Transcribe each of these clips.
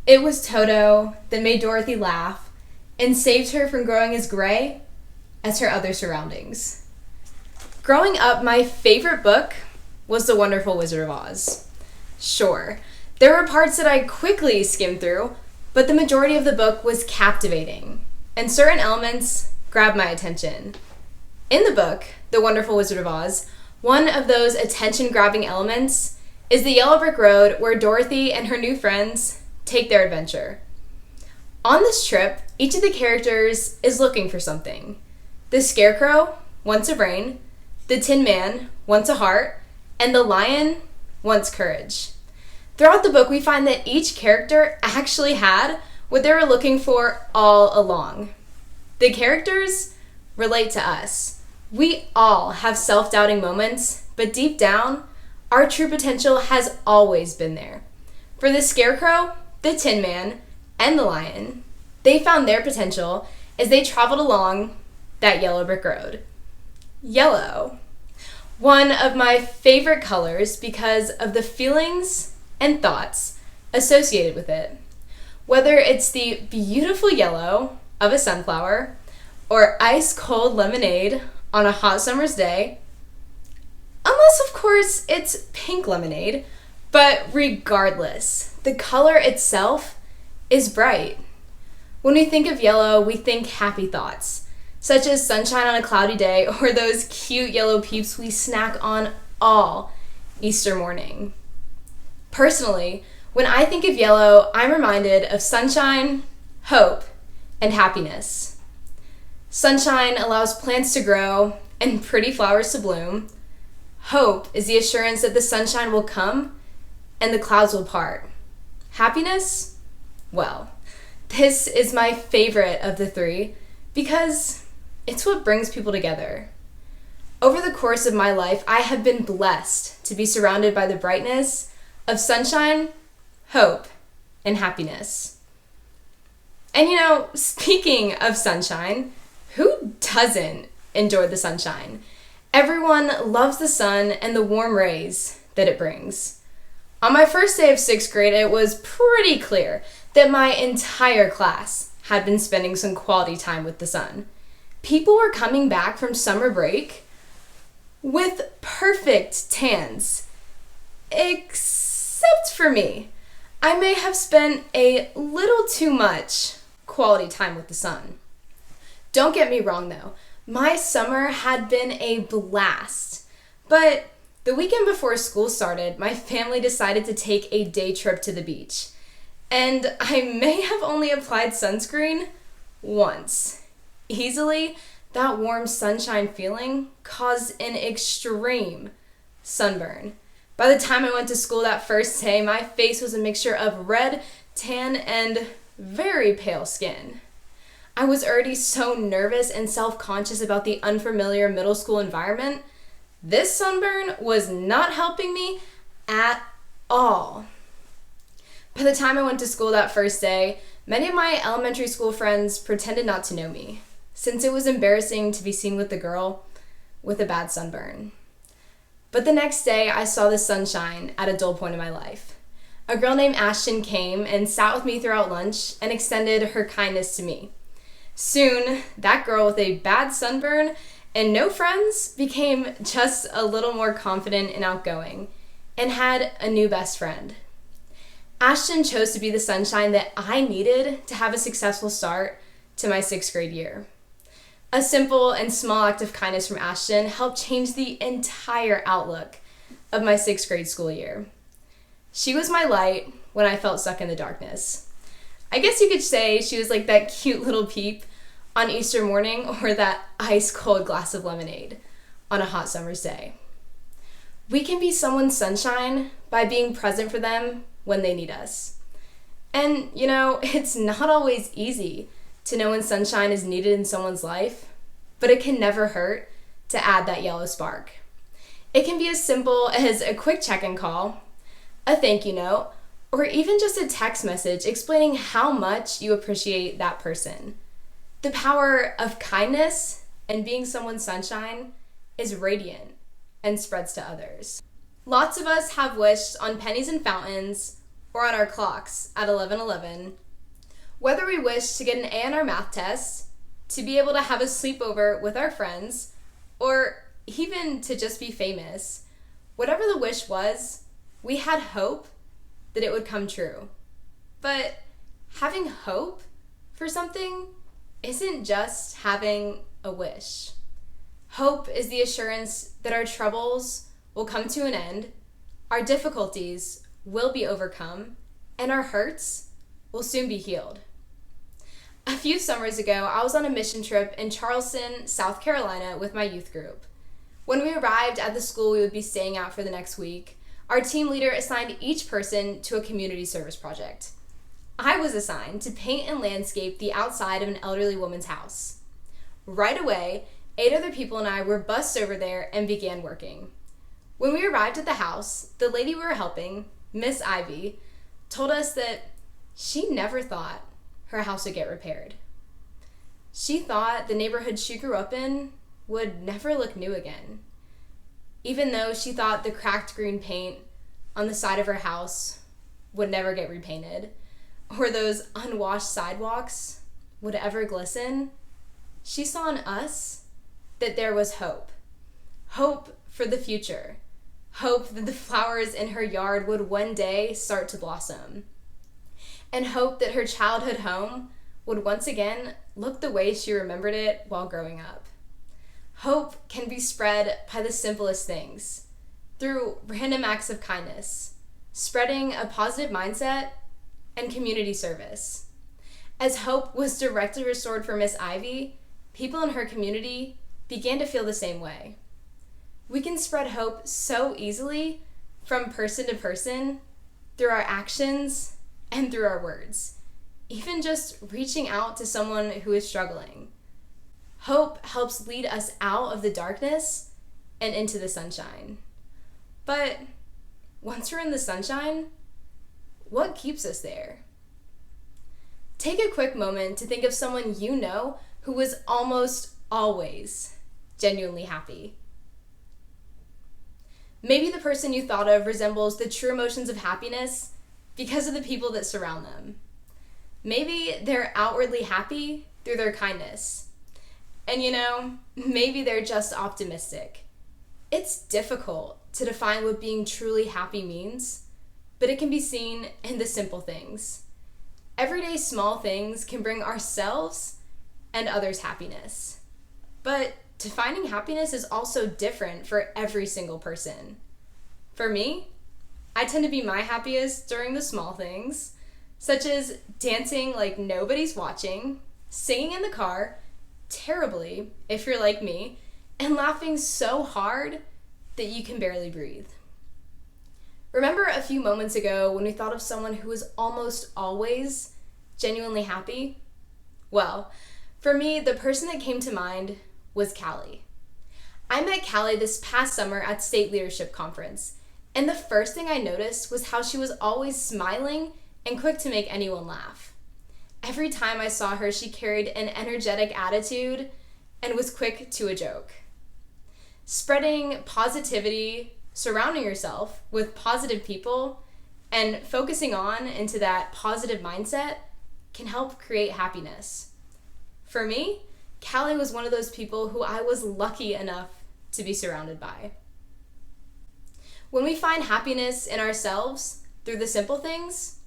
It was Toto that made Dorothy laugh and saved her from growing as gray as her other surroundings. Growing up, my favorite book was The Wonderful Wizard of Oz. Sure, there were parts that I quickly skimmed through, but the majority of the book was captivating, and certain elements grabbed my attention. In the book, The Wonderful Wizard of Oz, one of those attention-grabbing elements is the yellow brick road where Dorothy and her new friends take their adventure. On this trip, each of the characters is looking for something. The Scarecrow wants a brain, the Tin Man wants a heart, and the Lion wants courage. Throughout the book, we find that each character actually had what they were looking for all along. The characters relate to us. We all have self-doubting moments, but deep down, our true potential has always been there. For the Scarecrow, the Tin Man, and the Lion, they found their potential as they traveled along that yellow brick road. Yellow. One of my favorite colors because of the feelings and thoughts associated with it. Whether it's the beautiful yellow of a sunflower or ice-cold lemonade on a hot summer's day, unless, of course, it's pink lemonade, but regardless, the color itself is bright. When we think of yellow, we think happy thoughts, such as sunshine on a cloudy day or those cute yellow peeps we snack on all Easter morning. Personally, when I think of yellow, I'm reminded of sunshine, hope, and happiness. Sunshine allows plants to grow and pretty flowers to bloom. Hope is the assurance that the sunshine will come and the clouds will part. Happiness? Well, this is my favorite of the three because it's what brings people together. Over the course of my life, I have been blessed to be surrounded by the brightness of sunshine, hope, and happiness. And speaking of sunshine, who doesn't enjoy the sunshine? Everyone loves the sun and the warm rays that it brings. On my first day of 6th grade, it was pretty clear that my entire class had been spending some quality time with the sun. People were coming back from summer break with perfect tans, except for me. I may have spent a little too much quality time with the sun. Don't get me wrong though, my summer had been a blast, but the weekend before school started, my family decided to take a day trip to the beach, and I may have only applied sunscreen once. Easily, that warm sunshine feeling caused an extreme sunburn. By the time I went to school that first day, my face was a mixture of red, tan, and very pale skin. I was already so nervous and self-conscious about the unfamiliar middle school environment. This sunburn was not helping me at all. By the time I went to school that first day, many of my elementary school friends pretended not to know me, since it was embarrassing to be seen with a girl with a bad sunburn. But the next day, I saw the sunshine at a dull point in my life. A girl named Ashton came and sat with me throughout lunch and extended her kindness to me. Soon, that girl with a bad sunburn and no friends became just a little more confident and outgoing and had a new best friend. Ashton chose to be the sunshine that I needed to have a successful start to my 6th grade year. A simple and small act of kindness from Ashton helped change the entire outlook of my 6th grade school year. She was my light when I felt stuck in the darkness. I guess you could say she was like that cute little peep on Easter morning or that ice-cold glass of lemonade on a hot summer's day. We can be someone's sunshine by being present for them when they need us. And, it's not always easy to know when sunshine is needed in someone's life, but it can never hurt to add that yellow spark. It can be as simple as a quick check-in call, a thank you note, or even just a text message explaining how much you appreciate that person. The power of kindness and being someone's sunshine is radiant and spreads to others. Lots of us have wished on pennies and fountains or on our clocks at 11:11. Whether we wish to get an A on our math test, to be able to have a sleepover with our friends, or even to just be famous, whatever the wish was, we had hope that it would come true. But having hope for something isn't just having a wish. Hope is the assurance that our troubles will come to an end, our difficulties will be overcome, and our hurts will soon be healed. A few summers ago, I was on a mission trip in Charleston, South Carolina with my youth group. When we arrived at the school we would be staying at for the next week, our team leader assigned each person to a community service project. I was assigned to paint and landscape the outside of an elderly woman's house. Right away, 8 other people and I were bussed over there and began working. When we arrived at the house, the lady we were helping, Miss Ivy, told us that she never thought her house would get repaired. She thought the neighborhood she grew up in would never look new again, even though she thought the cracked green paint on the side of her house would never get repainted, or those unwashed sidewalks would ever glisten. She saw in us that there was hope. Hope for the future. Hope that the flowers in her yard would one day start to blossom. And hope that her childhood home would once again look the way she remembered it while growing up. Hope can be spread by the simplest things, through random acts of kindness, spreading a positive mindset, and community service. As hope was directly restored for Miss Ivy, people in her community began to feel the same way. We can spread hope so easily from person to person, through our actions and through our words, even just reaching out to someone who is struggling. Hope helps lead us out of the darkness and into the sunshine. But once we're in the sunshine, what keeps us there? Take a quick moment to think of someone you know who was almost always genuinely happy. Maybe the person you thought of resembles the true emotions of happiness because of the people that surround them. Maybe they're outwardly happy through their kindness. And maybe they're just optimistic. It's difficult to define what being truly happy means, but it can be seen in the simple things. Everyday small things can bring ourselves and others happiness. But defining happiness is also different for every single person. For me, I tend to be my happiest during the small things, such as dancing like nobody's watching, singing in the car, terribly if you're like me, and laughing so hard that you can barely breathe. Remember a few moments ago when we thought of someone who was almost always genuinely happy? Well, for me, the person that came to mind was Callie. I met Callie this past summer at State Leadership Conference, and the first thing I noticed was how she was always smiling and quick to make anyone laugh. Every time I saw her, she carried an energetic attitude and was quick to a joke. Spreading positivity, surrounding yourself with positive people, and focusing on into that positive mindset can help create happiness. For me, Callie was one of those people who I was lucky enough to be surrounded by. When we find happiness in ourselves through the simple things,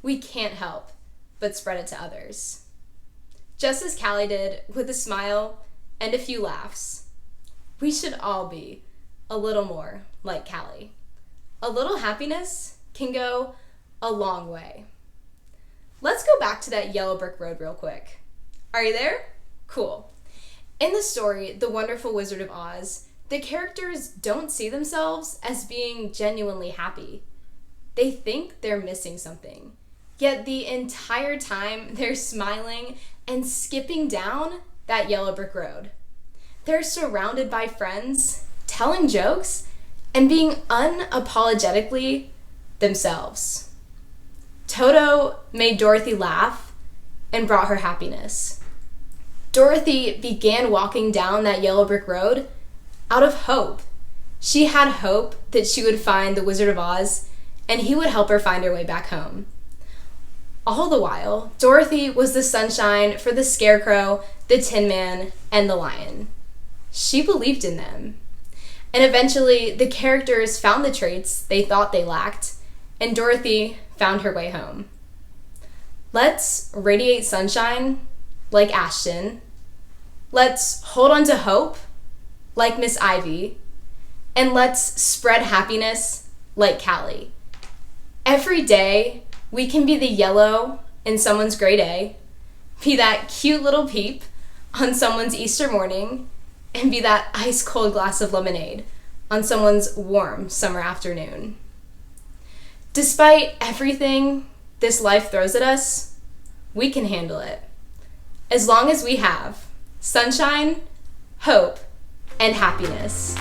we can't help but spread it to others. Just as Callie did with a smile and a few laughs, we should all be a little more like Callie. A little happiness can go a long way. Let's go back to that yellow brick road real quick. Are you there? Cool. In the story, The Wonderful Wizard of Oz, the characters don't see themselves as being genuinely happy. They think they're missing something. Yet the entire time, they're smiling and skipping down that yellow brick road. They're surrounded by friends, telling jokes, and being unapologetically themselves. Toto made Dorothy laugh and brought her happiness. Dorothy began walking down that yellow brick road out of hope. She had hope that she would find the Wizard of Oz and he would help her find her way back home. All the while, Dorothy was the sunshine for the Scarecrow, the Tin Man, and the Lion. She believed in them. And eventually, the characters found the traits they thought they lacked, and Dorothy found her way home. Let's radiate sunshine like Ashton. Let's hold on to hope like Miss Ivy. And let's spread happiness like Callie. Every day, we can be the yellow in someone's gray day, be that cute little peep on someone's Easter morning, and be that ice-cold glass of lemonade on someone's warm summer afternoon. Despite everything this life throws at us, we can handle it. As long as we have sunshine, hope, and happiness.